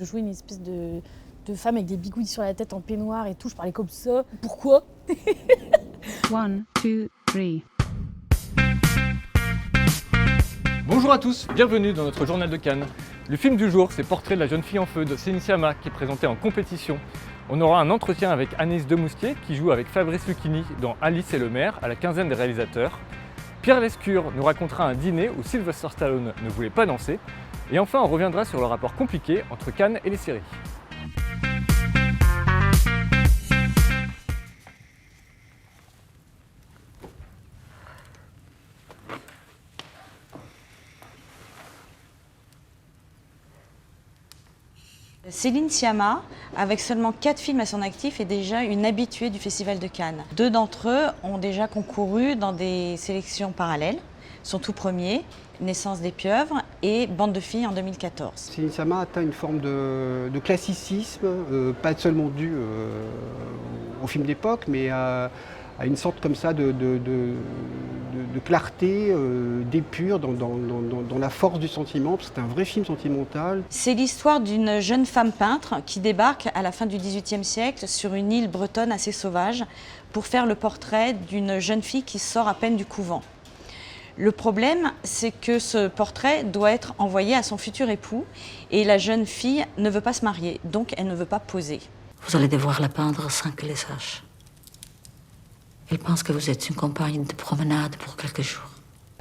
Je jouais une espèce de femme avec des bigouilles sur la tête en peignoir et tout, je parlais comme ça. Pourquoi? 1, 2, 3. Bonjour à tous, bienvenue dans notre journal de Cannes. Le film du jour, c'est Portrait de la jeune fille en feu de Céline Sciamma qui est présenté en compétition. On aura un entretien avec Agnès Demoustier qui joue avec Fabrice Lucchini dans Alice et le maire à la quinzaine des réalisateurs. Pierre Lescure nous racontera un dîner où Sylvester Stallone ne voulait pas danser. Et enfin, on reviendra sur le rapport compliqué entre Cannes et les séries. Céline Sciamma, avec seulement 4 films à son actif, est déjà une habituée du Festival de Cannes. 2 d'entre eux ont déjà concouru dans des sélections parallèles. Son tout premier, Naissance des pieuvres, et Bande de filles en 2014. Céline Sciamma atteint une forme de classicisme, pas seulement dû au film d'époque, mais à une sorte comme ça de clarté, d'épure dans la force du sentiment, parce que c'est un vrai film sentimental. C'est l'histoire d'une jeune femme peintre qui débarque à la fin du XVIIIe siècle sur une île bretonne assez sauvage pour faire le portrait d'une jeune fille qui sort à peine du couvent. Le problème, c'est que ce portrait doit être envoyé à son futur époux et la jeune fille ne veut pas se marier, donc elle ne veut pas poser. Vous allez devoir la peindre sans qu'elle le sache. Elle pense que vous êtes une compagne de promenade pour quelques jours.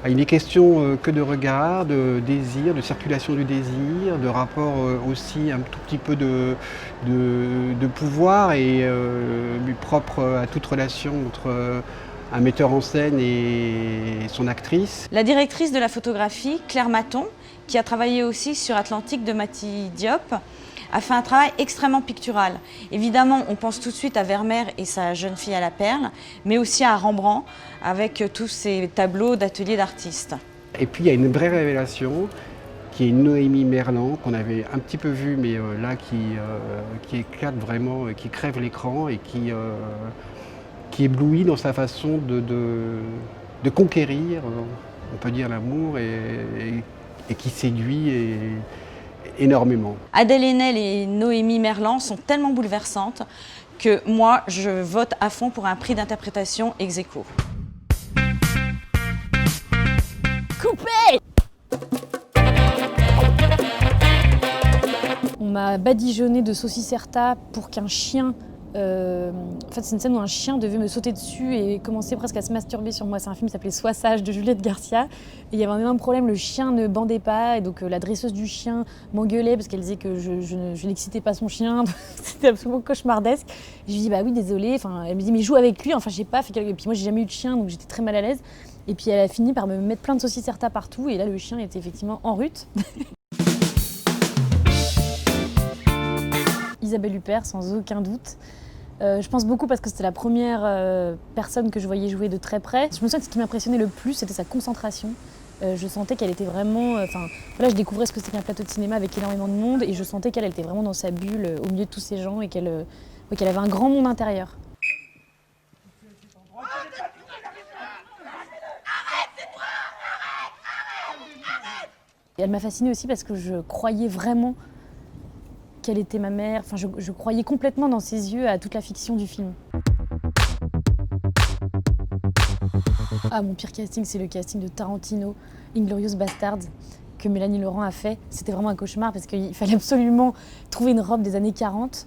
Il n'est question que de regard, de désir, de circulation du désir, de rapport aussi un tout petit peu de pouvoir et propre à toute relation entre un metteur en scène et son actrice. La directrice de la photographie, Claire Maton, qui a travaillé aussi sur Atlantique de Mati Diop, a fait un travail extrêmement pictural. Évidemment, on pense tout de suite à Vermeer et sa jeune fille à la perle, mais aussi à Rembrandt, avec tous ses tableaux d'ateliers d'artistes. Et puis il y a une vraie révélation, qui est Noémie Merlan, qu'on avait un petit peu vue, mais là qui éclate vraiment, qui crève l'écran et qui éblouit dans sa façon de conquérir, on peut dire, l'amour et qui séduit énormément. Adèle Haenel et Noémie Merlan sont tellement bouleversantes que moi, je vote à fond pour un prix d'interprétation ex aequo. Coupé! On m'a badigeonné de saucisserta pour qu'un chien... En fait, c'est une scène où un chien devait me sauter dessus et commencer presque à se masturber sur moi. C'est un film qui s'appelait Sois sage de Juliette Garcia. Et il y avait un énorme problème, le chien ne bandait pas. Et donc la dresseuse du chien m'engueulait parce qu'elle disait que je n'excitais pas son chien. C'était absolument cauchemardesque. Et je lui dis bah oui, désolée. Enfin, elle me dit mais joue avec lui. Enfin, j'ai pas fait quelque... Et puis moi, j'ai jamais eu de chien, donc j'étais très mal à l'aise. Et puis elle a fini par me mettre plein de saucisserta partout. Et là, le chien était effectivement en rut. Isabelle Huppert, sans aucun doute. Je pense beaucoup parce que c'était la première personne que je voyais jouer de très près. Je me souviens que ce qui m'impressionnait le plus, c'était sa concentration. Je sentais qu'elle était vraiment... voilà, je découvrais ce que c'était qu'un plateau de cinéma avec énormément de monde et je sentais qu'elle était vraiment dans sa bulle, au milieu de tous ces gens et qu'elle avait un grand monde intérieur. Et elle m'a fascinée aussi parce que je croyais vraiment qu'elle était ma mère. Enfin, je croyais complètement dans ses yeux à toute la fiction du film. Ah, mon pire casting, c'est le casting de Tarantino, Inglourious Basterds, que Mélanie Laurent a fait. C'était vraiment un cauchemar parce qu'il fallait absolument trouver une robe des années 40.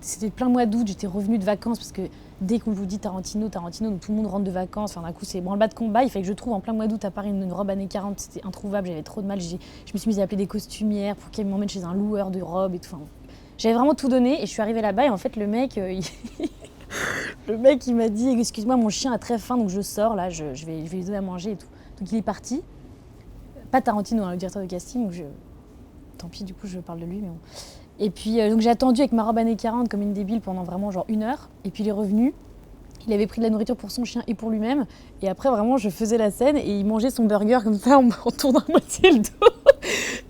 C'était plein mois d'août, j'étais revenue de vacances parce que dès qu'on vous dit Tarantino, donc tout le monde rentre de vacances. Enfin, d'un coup, c'est branle-bas de combat. Il fallait que je trouve en plein mois d'août à Paris une robe années 40. C'était introuvable, j'avais trop de mal. Je me suis mise à appeler des costumières pour qu'elles m'emmènent chez un loueur de robes et tout. Enfin, j'avais vraiment tout donné et je suis arrivée là-bas et en fait, le mec, il m'a dit « Excuse-moi, mon chien a très faim, donc je sors, là, je vais lui donner à manger et tout. » Donc il est parti. Pas Tarantino, hein, le directeur de casting. Donc tant pis, du coup, je parle de lui, mais bon. Et puis donc j'ai attendu avec ma robe années 40 comme une débile pendant vraiment genre 1 heure. Et puis il est revenu. Il avait pris de la nourriture pour son chien et pour lui-même. Et après vraiment je faisais la scène et il mangeait son burger comme ça en tournant à moitié le dos.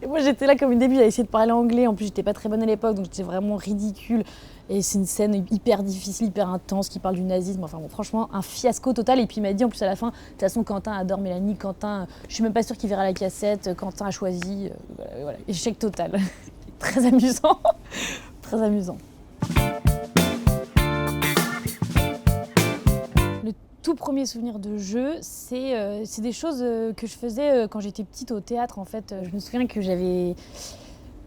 Et moi j'étais là comme une débile à essayer de parler anglais. En plus j'étais pas très bonne à l'époque donc j'étais vraiment ridicule. Et c'est une scène hyper difficile, hyper intense qui parle du nazisme. Enfin bon, franchement un fiasco total. Et puis il m'a dit en plus à la fin, de toute façon Quentin adore Mélanie. Quentin, je suis même pas sûre qu'il verra la cassette. Quentin a choisi. Voilà. Échec total. Très amusant. très amusant. Le tout premier souvenir de jeu, c'est des choses que je faisais quand j'étais petite au théâtre. En fait, je me souviens que il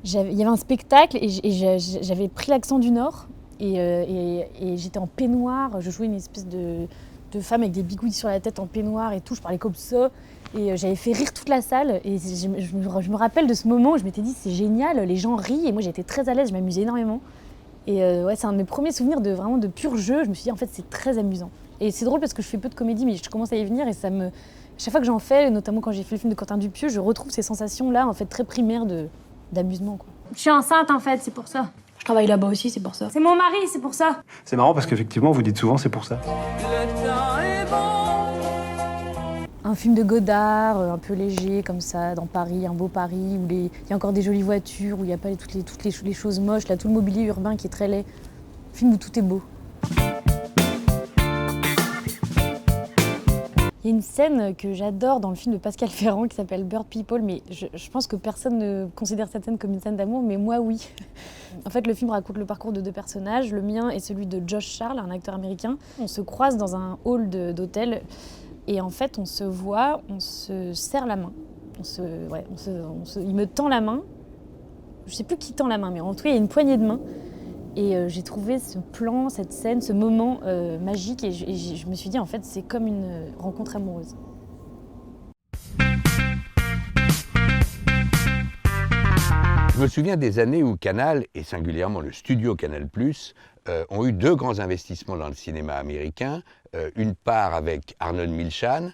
y avait un spectacle et j'avais pris l'accent du Nord et j'étais en peignoir. Je jouais une espèce de femme avec des bigouilles sur la tête en peignoir et tout. Je parlais comme ça et j'avais fait rire toute la salle. Et je me rappelle de ce moment où je m'étais dit c'est génial, les gens rient et moi j'étais très à l'aise, je m'amusais énormément. Et ouais, c'est un de mes premiers souvenirs vraiment de pur jeu. Je me suis dit en fait c'est très amusant. Et c'est drôle parce que je fais peu de comédie, mais je commence à y venir et chaque fois que j'en fais, notamment quand j'ai fait le film de Quentin Dupieux, je retrouve ces sensations-là, en fait, très primaires d'amusement, quoi. Je suis enceinte, en fait, c'est pour ça. Je travaille là-bas aussi, c'est pour ça. C'est mon mari, c'est pour ça. C'est marrant parce qu'effectivement, vous dites souvent c'est pour ça. Un film de Godard, un peu léger, comme ça, dans Paris, un beau Paris, où il y a encore des jolies voitures, où il n'y a pas toutes les choses moches, là, tout le mobilier urbain qui est très laid. Un film où tout est beau. Il y a une scène que j'adore dans le film de Pascal Ferrand qui s'appelle Bird People, mais je pense que personne ne considère cette scène comme une scène d'amour, mais moi oui. En fait, le film raconte le parcours de deux personnages, le mien et celui de Josh Charles, un acteur américain. On se croise dans un hall d'hôtel et en fait on se voit, on se serre la main. Il me tend la main, je sais plus qui tend la main, mais en tout cas il y a une poignée de main. Et j'ai trouvé ce plan, cette scène, ce moment magique et je me suis dit en fait c'est comme une rencontre amoureuse. Je me souviens des années où Canal, et singulièrement le studio Canal+, ont eu deux grands investissements dans le cinéma américain. Une part avec Arnold Milchan,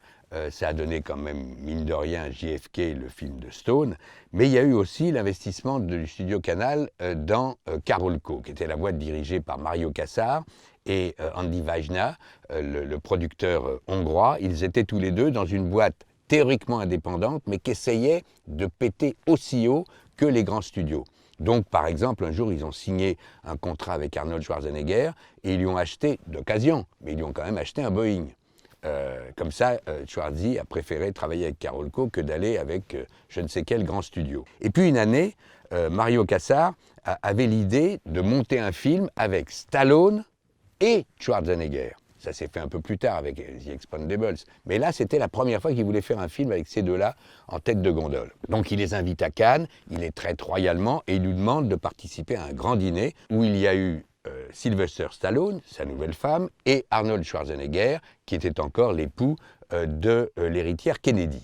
ça a donné quand même, mine de rien, JFK, le film de Stone. Mais il y a eu aussi l'investissement du studio Canal dans Carolco, qui était la boîte dirigée par Mario Kassar et Andy Vajna, le producteur hongrois. Ils étaient tous les deux dans une boîte théoriquement indépendante, mais qui essayait de péter aussi haut que les grands studios. Donc, par exemple, un jour, ils ont signé un contrat avec Arnold Schwarzenegger et ils lui ont acheté, d'occasion, mais ils lui ont quand même acheté un Boeing. Comme ça, Schwarzy a préféré travailler avec Carolco que d'aller avec je ne sais quel grand studio. Et puis une année, Mario Kassar avait l'idée de monter un film avec Stallone et Schwarzenegger. Ça s'est fait un peu plus tard avec The Expendables. Mais là, c'était la première fois qu'il voulait faire un film avec ces deux-là en tête de gondole. Donc il les invite à Cannes, il les traite royalement et il lui demande de participer à un grand dîner où il y a eu Sylvester Stallone, sa nouvelle femme, et Arnold Schwarzenegger, qui était encore l'époux de l'héritière Kennedy.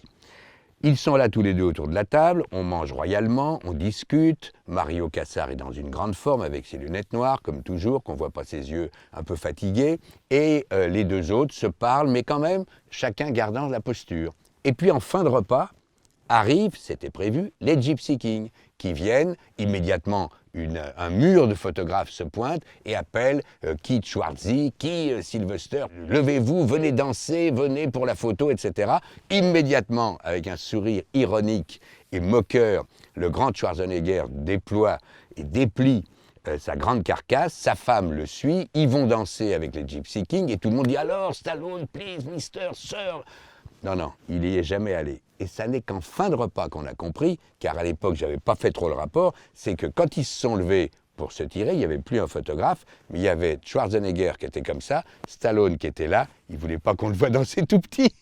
Ils sont là tous les deux autour de la table, on mange royalement, on discute. Mario Kassar est dans une grande forme avec ses lunettes noires, comme toujours, qu'on ne voit pas ses yeux un peu fatigués. Et les deux autres se parlent, mais quand même, chacun gardant la posture. Et puis en fin de repas, arrivent, c'était prévu, les Gypsy Kings, qui viennent immédiatement. Un mur de photographes se pointe et appelle qui Schwarzy, qui Sylvester, levez-vous, venez danser, venez pour la photo, etc. Immédiatement, avec un sourire ironique et moqueur, le grand Schwarzenegger déploie et déplie sa grande carcasse, sa femme le suit, ils vont danser avec les Gypsy Kings et tout le monde dit « Alors, Stallone, please, Mister, Sir !» Non, il n'y est jamais allé. Et ça n'est qu'en fin de repas qu'on a compris, car à l'époque, je n'avais pas fait trop le rapport, c'est que quand ils se sont levés pour se tirer, il n'y avait plus un photographe, mais il y avait Schwarzenegger qui était comme ça, Stallone qui était là, il ne voulait pas qu'on le voie danser tout petit.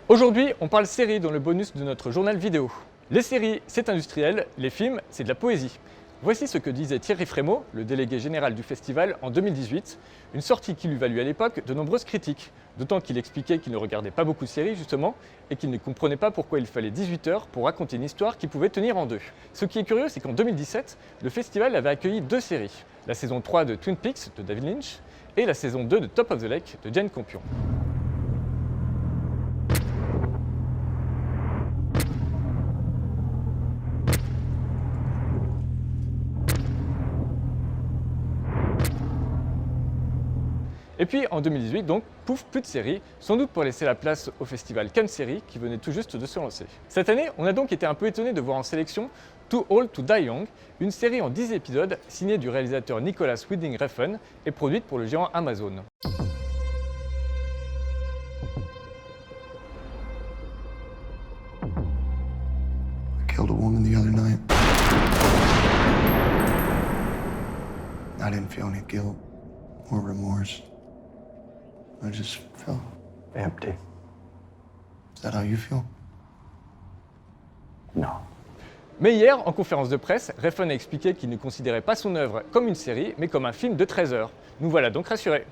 Aujourd'hui, on parle séries dans le bonus de notre journal vidéo. Les séries, c'est industriel, les films, c'est de la poésie. Voici ce que disait Thierry Frémaux, le délégué général du festival, en 2018, une sortie qui lui valut à l'époque de nombreuses critiques, d'autant qu'il expliquait qu'il ne regardait pas beaucoup de séries justement, et qu'il ne comprenait pas pourquoi il fallait 18 heures pour raconter une histoire qui pouvait tenir en deux. Ce qui est curieux, c'est qu'en 2017, le festival avait accueilli deux séries, la saison 3 de Twin Peaks de David Lynch, et la saison 2 de Top of the Lake de Jane Campion. Et puis en 2018, donc, pouf, plus de séries, sans doute pour laisser la place au festival Cannes Séries qui venait tout juste de se lancer. Cette année, on a donc été un peu étonné de voir en sélection Too Old to Die Young, une série en 10 épisodes signée du réalisateur Nicholas Winding Refn et produite pour le géant Amazon. Killed a woman. happened the other night. I didn't feel any guilt or remorse. I just felt Empty. Is that how you feel? No. Mais hier, en conférence de presse, Refn a expliqué qu'il ne considérait pas son œuvre comme une série, mais comme un film de 13 heures. Nous voilà donc rassurés.